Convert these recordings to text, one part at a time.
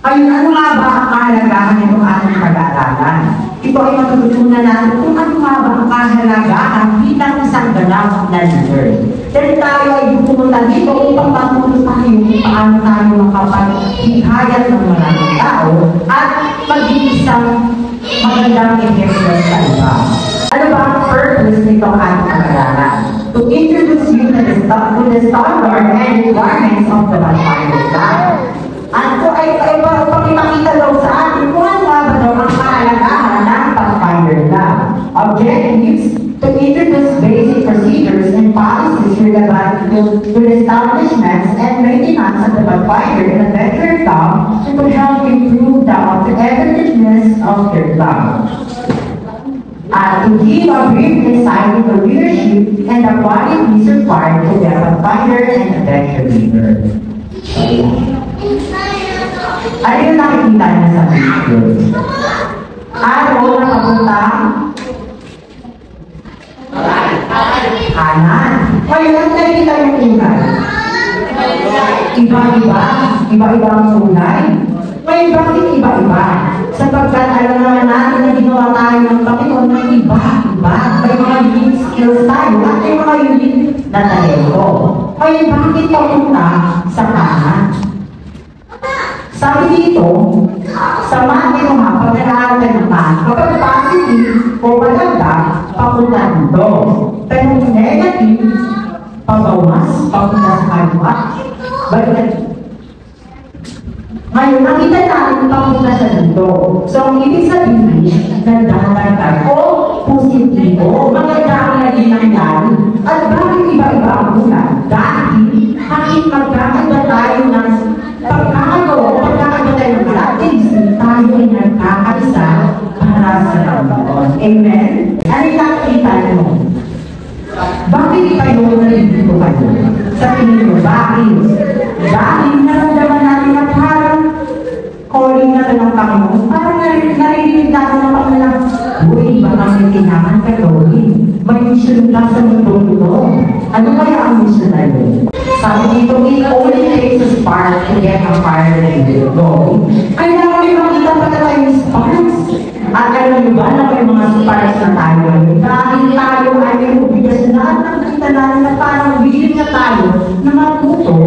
Ayun, ano nga ba ang kahalagahan nitong ating pag-aaralan? Ito ay matututunan natin kung ano nga ba ang kahalagahan bilang isang ganap na leader. Dahil tayo ay pumunta dito upang matuto tayo kung paano tayo makapaghihayat ng maraming tao at maging isang magandang ejemplo sa iba. Ano ba ang purpose nitong ating pag-aaralan? To introduce you to the standard and requirements of the Pathfinder Club. At ito ay pakipakita daw sa atin kung ano nga ba daw ang kahalagahan ng Pathfinder Club. Objectives: to introduce basic procedures and policies relevant to the establishments and maintenance of the Pathfinder and Adventure Club to help improve the effectiveness of their club. To give a brief insight into leadership and the qualities required to be a Pathfinder and Adventure leader. Ano yung nakikita niya sa video? Araw na papuntang kanan. Ngayon, ang nakikita yung kulay. Iba-iba. Iba-iba ang kulay. Ngayon, bakit iba-iba? Sapagkat alam naman natin na ginawa tayo ng Panginoon ng iba-iba. May mga unique skills tayo at may mga unique na talento. Ngayon, bakit papunta sa kanan? Sabi dito, sa mga pag-aaral ka naman, kapag positive o maganda, papunta dito. Pero negative, pabawas, papunta sa kaliwa. Balikan. Ngayon, nakita natin papunta sa dito. So, ang ibig sabihin, nagdahan o positibo, maganda ang naging nangyari. At bakit iba-iba ang ulan? Dahil, kahit magkakaiba tayo ng pagkakagawa o pagkakaiba tayo ng practice, tayo ay nagkakaisa para sa Panginoon. Amen? Ano yung nakikita nyo? Bakit kayo nalilito kayo? Sa tingin mo, bakit? Dahil naramdaman natin na parang calling natin ng Panginoon, parang narinig natin ng Panginoon, uy, baka may kailangan ka gawin. May mission lang sa mundo ito. Ano kaya ang mission na yun? Sabi dito, it only takes a spark to get a fire related going. Kaya may makita pa na tayo sparks. At alam niyo ba na may mga sparks na tayo? Dahil tayo ay may obligasyon na nakita natin na parang willing na tayo na matuto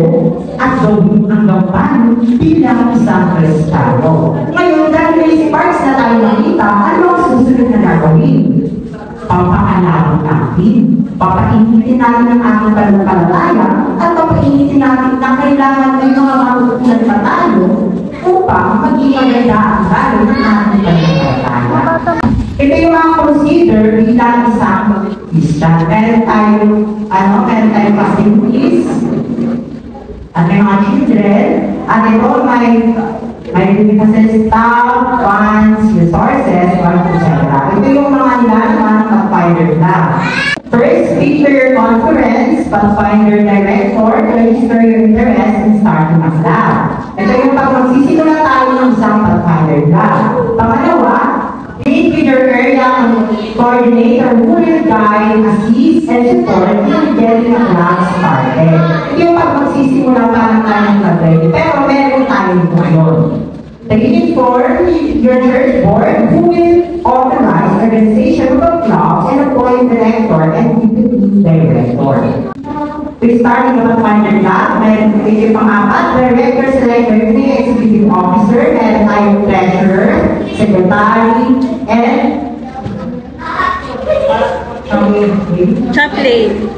at gawin ang gawain bilang isang Kristiyano. Ngayon, dahil may sparks na tayo nakita, ano ang susunod na gagawin? Papakalawin natin. Papainitin natin ang ating pananampalataya at papainitin natin na kailangan may mga matutunan pa tayo upang maging maganda ang gano'n ng ating pananampalataya. Ito yung mga consider bilang isang Christian. Meron tayong facilities at may mga children at ito may bibigyan staff, funds, resources, etc. Ito yung mga nilaman ng Pathfinder Club. First, speak to your conference, Pathfinder Director, to register your interest in starting a club. Ito yung pag magsisimula tayo ng isang Pathfinder Club. Pangalawa, meet with your area coordinator who will guide, assist, and support in getting a club started. Ito yung pag magsisimula pa ng tayong club, pero meron tayo dito ngayon. Taking for your church board who will authorize organization of the club and appoint director and deputy director. We start with the Pathfinder Club, meron tayo pang-apat, director, selector, executive officer, meron tayong treasurer, secretary, and chaplain.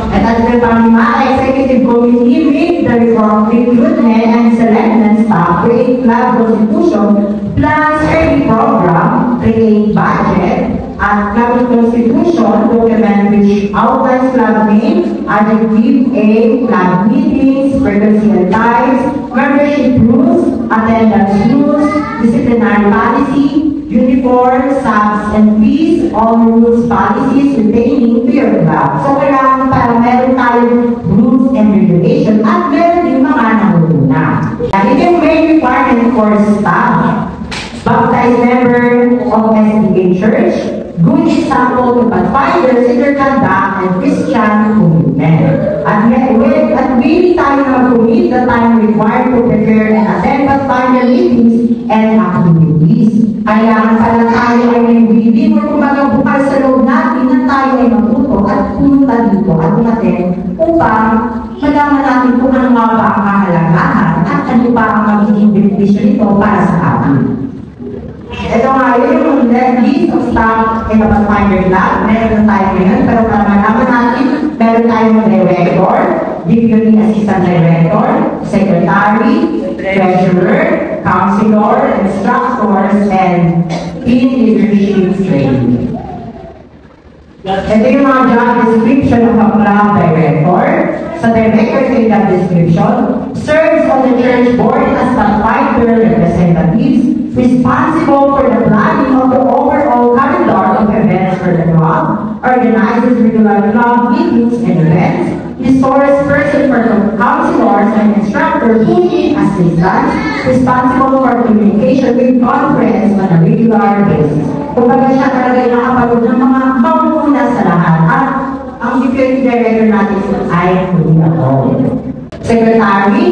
At at the Panglima Executive Committee with the recruitment and selection staff, create club constitution, plans early program, create budget, at club constitution document which outlines club name, adjective aim, club meetings, frequency and times, membership rules, attendance rules, disciplinary policy, uniform, subs, and fees, all rules, policies pertaining to your club. So, kailangan para meron tayong rules and regulation at meron din mga nangunguna. Ito yung main requirement for staff. Baptize is member of SDA Church, good example to pathfinders in their conduct and Christian commitment. At willing tayo na mag-commit the time required to prepare and attend pathfinder meetings and activities. Kailangan pala tayo ay may willing o kumbaga bukas sa loob natin na tayo ay matuto at pumunta dito at umaten upang malaman natin kung ano nga ba ang kahalagahan at ano pa ang magiging benepisyo nito para sa atin. Ito nga yung list of staff in the Pathfinder Club. Meron na tayo ngayon, pero para malaman natin, meron tayong director, deputy assistant director, secretary, treasurer, counselor, instructors, and team leadership training. Ito yung mga job description of a club director. Sa director sa job description, serves on the church board as Pathfinder representatives, responsible for the planning of the overall calendar of events for the club, organizes regular club meetings and events, resource person for the counselors and instructors who need assistance, responsible for communication with conference on a regular basis. Kumbaga siya talaga yung nakapagod ng mga mamuna sa lahat. At ang deputy director natin ay hindi ako. Secretary,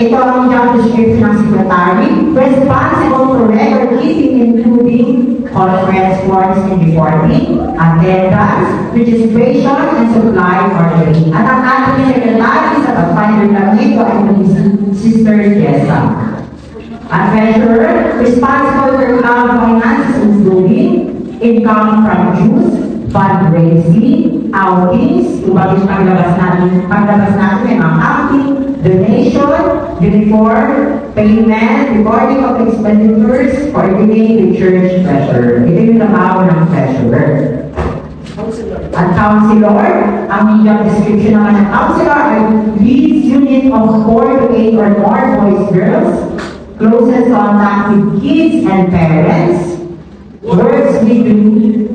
ito ang job description ng secretary, responsible for record keeping including conference warrants and reporting, attendance, registration, and supply ordering. At ang ating secretary sa Pathfinder Club dito ay si Sister Jessa. At treasurer, responsible for club finances including income from dues, fundraising, outings, yung paglabas natin may mga outing, donation, uniform, payment, recording of expenditures, coordinating the church treasurer. Ito yung trabaho ng treasurer. At counselor, ang job description naman ng counselor ay leads unit of 4 to 8 or more boys, girls, closest contact with kids and parents, works with unit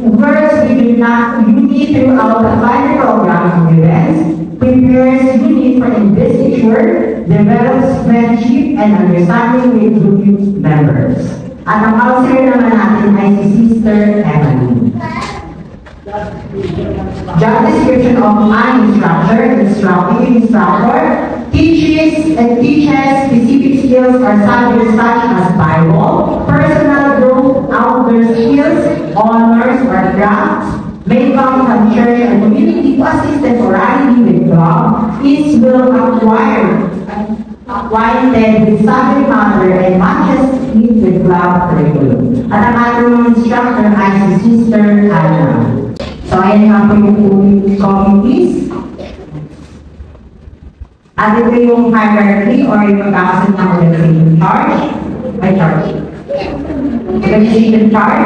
throughout the final program of events, prepares unit for investiture, develops friendship and understanding with unit members. At ang counselor naman natin ay si Sister Emily. Job description of an instructor teaches specific skills or subjects such as Bible, personal growth, outdoor skills, honors or crafts, may come from church and community to assist temporarily with club, is will acquainted with subject matter and matches it with club curriculum. At ang ating instructor ay si Sister Anna. So, ayan nga po yung committees. At ito yung hierarchy or yung pagkakasin ng organization charge. Organization charge,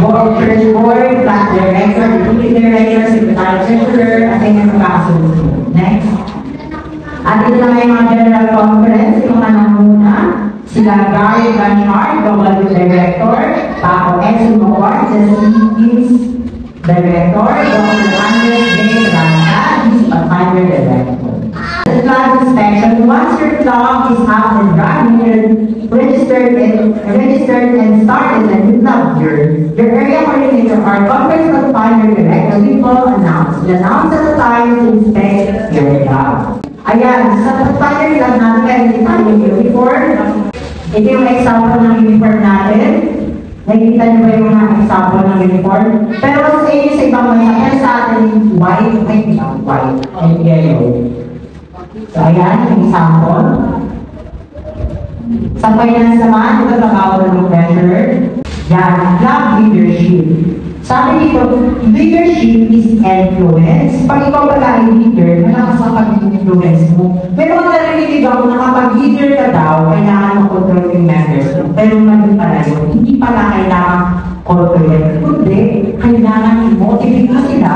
board, church board, class director, deputy director, secretary treasurer, at yun yung pagkakasin. Next. At ito na yung mga general conference, yung mga namuna, sila Gary Blanchard, global director, Paco Enzo Mawar, the CE's director, Dr. Andres J. Ranta, he's Pathfinder director. The club inspection, once your club is up and running, registered and started a new club year, your area coordinator or conference Pathfinder director will announce at the time to inspect your club. Ayan, sa Pathfinder club natin kaya hindi tayo yung uniform. Ito yung example ng uniform natin. Nakikita niyo ba yung mga example ng uniform? Pero sa inyo sa ibang bansa, pero sa atin white, and yellow. So ayan, yung example. Sa finance naman, ito trabaho ng treasurer. Yan, club leadership. Sabi dito, leadership is influence. Pag ikaw pala ay leader, malakas ang pag-influence mo. Pero kung narinig ako na kapag leader ka daw, kailangan makontrol yung members mo. Pero mali pala yun, hindi pala kailangan control. Kundi, kailangan i-motivate mo sila.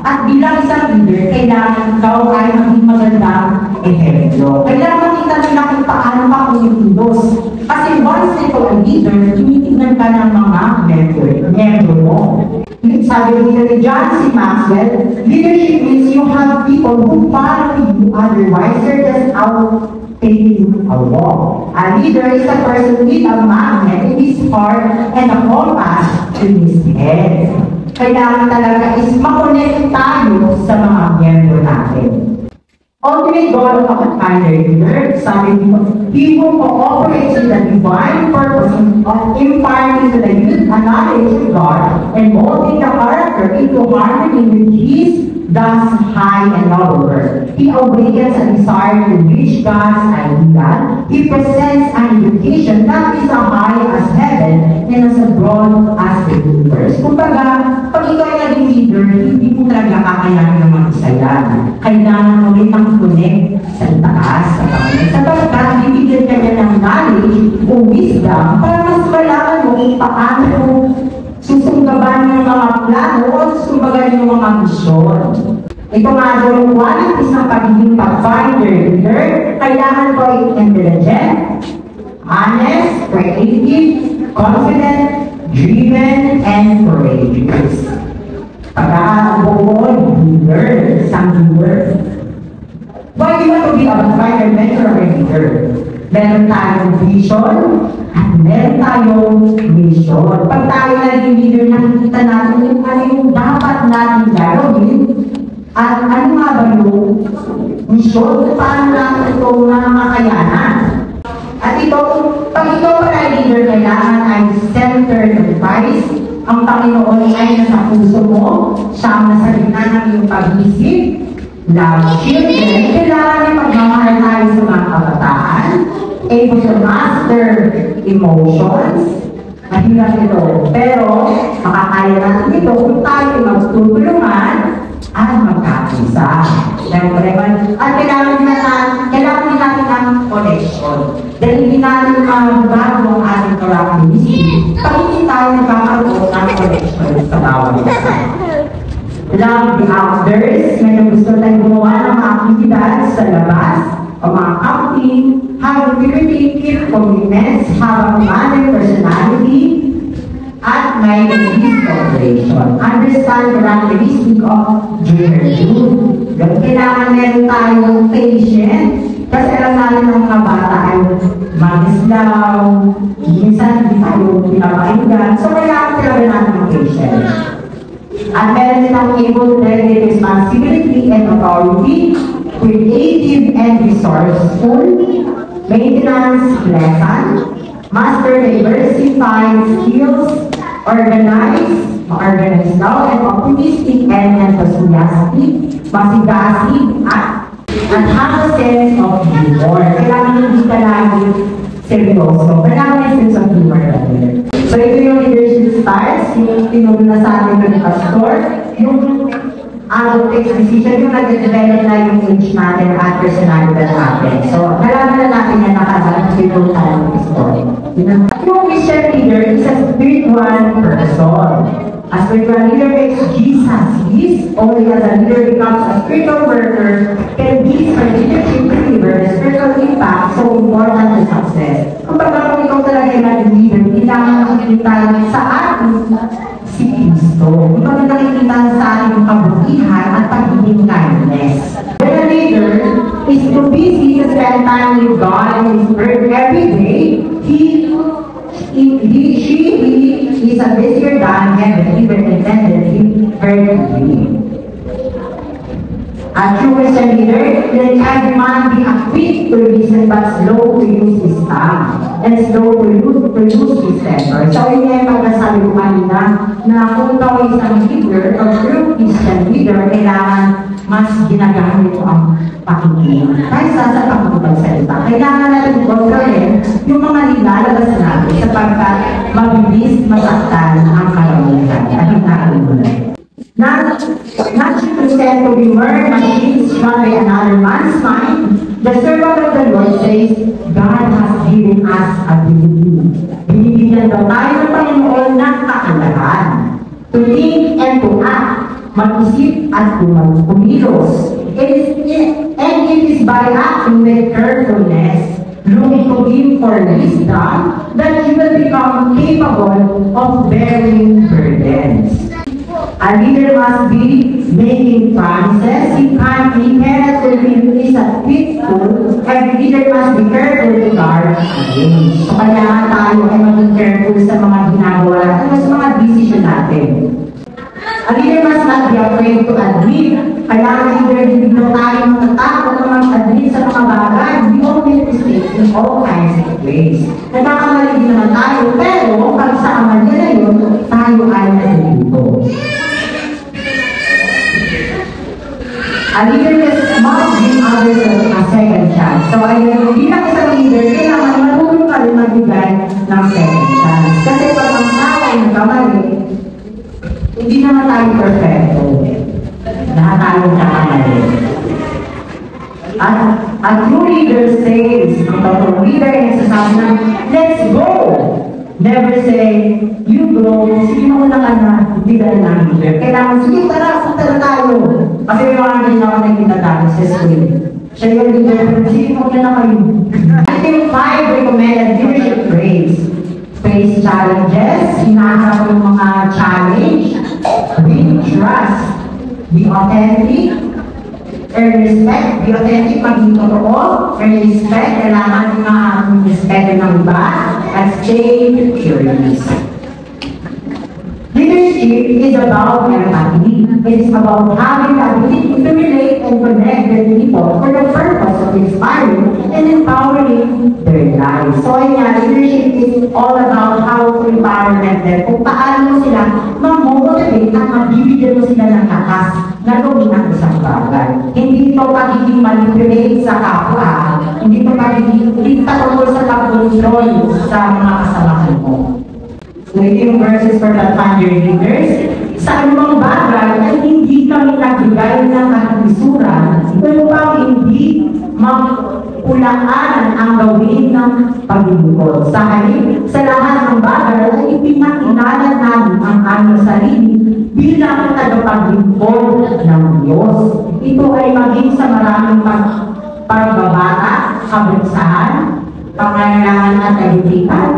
At bilang isang leader, kailangan ikaw ay maging magandang ehemplo. Kailangan makita nila kung paano ka kumikilos. Kasi once ikaw ay leader, tinitignan ka ng mga member mo. Sabi nila ni John C. Maxwell, leadership means you have people who follow you, otherwise you're just out taking a walk. A leader is a person with a magnet in his heart and a compass in his head. Kailangan talaga is makonect tayo sa mga miyembro natin. Ultimate goal of a finder leader, sabi dito, he who cooperates with the divine purpose of imparting to the youth a knowledge of God and molding the character into harmony with his thus high and noble worth. He awakens a desire to reach God's ideal. He presents an education that is as high as heaven and as broad as the universe. Kumbaga, pag ikaw ay naging leader, hindi mo talaga kakayanin ng mag-isa yan. Kailangan mo rin mag-connect sa taas, sa Panginoon. Sapagkat, bibigyan ka niya ng knowledge o wisdom para mas malaman mo kung paano susunggaban ng mga plano o susunggaban ng mga misyon. Ito nga daw yung qualities ng pagiging pathfinder leader. Kailangan ko ay intelligent, honest, creative, confident, driven, and courageous. Pagkakabuod, leader, isang leader. Why do you want to be a pathfinder mentor or leader? Meron tayong vision at meron tayong mission. Pag tayo naging leader, nakikita natin yung ano yung dapat natin gagawin at ano nga ba yung mission, paano natin ito makakayanan. At ito, pag ikaw pala leader, kailangan ay centered of Christ. Ang Panginoon ay nasa puso mo, siya ang nasa gitna ng iyong pag-isip. Love children, kailangan ay magmamahal tayo sa mga kabataan, able to master emotions. Mahirap ito, pero makakaya natin ito kung tayo ay magtutulungan at magkakisa. At kailangan din natin ng connection. Dahil hindi natin mabago ang ating characteristic pag hindi tayo nagkakaroon ng connection sa bawat isa. Love the outdoors, may gusto tayong gumawa ng mga aktibidad sa labas, o mga acting, have creative commitments, have a manner personality, at may release cooperation. Understand the characteristic of junior youth. Kailangan meron tayong patient, kasi alam natin ng mga bata ay mag-islaw, minsan hindi tayo pinapakinggan, so kailangan talaga natin ng patient. At meron silang able to delegate responsibility and authority, creative and resourceful, maintenance pleasant, master diversified skills, organized now and optimistic and enthusiastic, masigasig at have a sense of humor. Kailangan hindi ka lagi seryoso. Kailangan may sense of humor natin. So ito yung leadership styles, yung tinuro na sa atin ng pastor, yung out-of-text decision, yung nag-develop na yung age natin at personality natin. So nalaman na natin na nakasalang tinuro tayo ng pastor. Yung Christian leader is a spiritual person. A spiritual leader makes Jesus his, only as a leader becomes a spiritual worker, can be for leadership believer, spiritual impact, so important to success. Kung ikaw talaga yung nag-leader, kailangan nakikita sa atin si Kristo. Kung nakikita sa atin yung kabutihan at pagiging kindness. When a leader is too busy to spend time with God and His Word every day, she is a busier than heaven, even intended very. A true Christian leader, let every man be quick to listen but slow to use his tongue and slow to use his temper. So yun yung pagkasabi ko kanina na kung ikaw ay isang leader or true Christian leader, kailangan mas ginagamit mo ang pakikinig. Kaysa sa pagpapagsalita, kailangan natin kontrolin yung mga nilalabas natin sapagkat mabilis masaktan ang karamihan at hinahin mo na. Not to pretend to be murder machines run by another man's mind, the servant of the Lord says, God has given us ability. Binibigyan daw tayo ng Panginoon ng kakalahan to think and to act, mag-isip at kumilos. And it is by acting with carefulness, looking to Him for wisdom, that you will become capable of bearing burdens. A leader must be making promises. He cannot fulfill is a faithful. Every leader must be careful to guard against. So kailangan tayo ay maging careful sa mga ginagawa natin at sa mga decision natin. A leader must not be afraid to admit. Kailangan leader hindi na tayo matatakot na mag-admit sa mga bagay. We all make mistakes in all kinds of ways. Nagkakamali din naman tayo, pero pag sa kamali na yun, tayo ay nalilito. A leader must give others a second chance. So ayun, bilang isang leader, kailangan marunong ka rin magbigay ng second chance. Kasi pag ang tao ay nagkamali, hindi naman tayo perfecto. Lahat tayo nagkamali. A true leader says, ang totoong leader ay nagsasabi na, let's go! Never say, you go, sige mo na ka na, hindi ka na leader. Kailangan, sige tara, punta na tayo. Kasi yung mga hindi ako nakikita tayo sa school. Siya yung leader, sige mo na kayo. I think 5 recommended leadership traits. Face challenges, hinahanap yung mga challenge, build trust, be authentic, earn respect, be authentic, maging totoo, earn respect, kailangan ng respect ng iba, at stay curious. Leadership is about empathy. It is about having the ability to relate and connect with people for the purpose of inspiring and empowering their lives. So ayan, leadership is all about how to empower them. Kung paano sila mag-motivate at mabibigyan mo sila ng lakas na gawin ang isang bagay. Hindi ito pagiging manipulate sa kapwa. Hindi ito pagiging patungkol sa pag-control sa mga kasamahan mo. So ito yung verses for the Thunder leaders. Sa anumang bagay ay hindi kami nagbigay ng katisura upang hindi magpulaan ang gawin ng paglilingkod. Sa halip, sa lahat ng bagay ay ipinakilala namin ang aming sarili bilang tagapaglingkod ng Diyos. Ito ay maging sa maraming pagbabata, kabansahan, pangailangan at kaligtikan,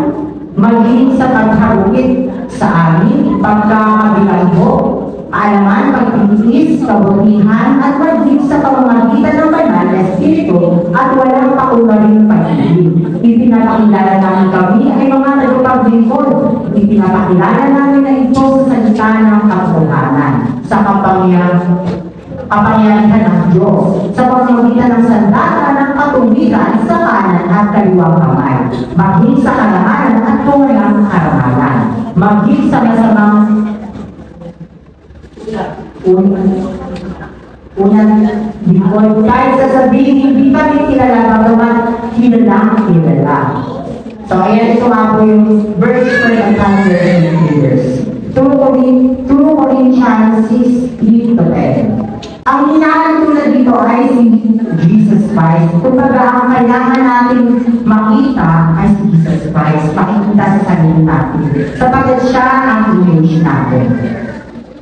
maging sa pagharugit sa amin, pagkakabilanggo, kaalaman, pagtitiis, kabutihan, at maging sa pamamagitan ng banal na Espiritu at walang pakungaring pag-ibig. Ipinapakilala namin kami ay mga tagapaglingkod. Ipinapakilala namin na ito sa salita ng katotohanan, sa kapangyarihan ng Diyos, sa pamamagitan ng sandata ng katuwiran sa kanan at kaliwang kamay, maging sa kalanganan at walang karangalan, maging sa masamang unang lingkod, kahit sasabihin, hindi kami kilala, bagaman kilala. So, ayan, ito nga po yung verse for the Thunder leaders. 2 Corinthians 6:3-10. Ang hinahanap tulad dito ay si Jesus Christ. Kumbaga, ang kailangan natin makita ay si Jesus Christ. Makikita sa sarili natin. Sapagkat siya ang image natin.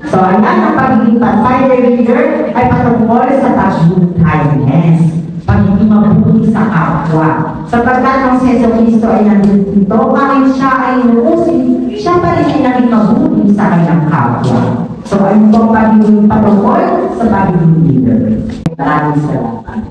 So, ayan, ang pagiging Thunder leader ay patungkol sa pagiging kindness. Pagiging mabuti sa kapwa. Sapagkat ang si Jesu Cristo ay nandito dito, kahit siya ay inuusin, siya pa rin ay naging mabuti sa kanyang kapwa. So, ano pong pagiging patungkol sa pagiging leader? Maraming salamat.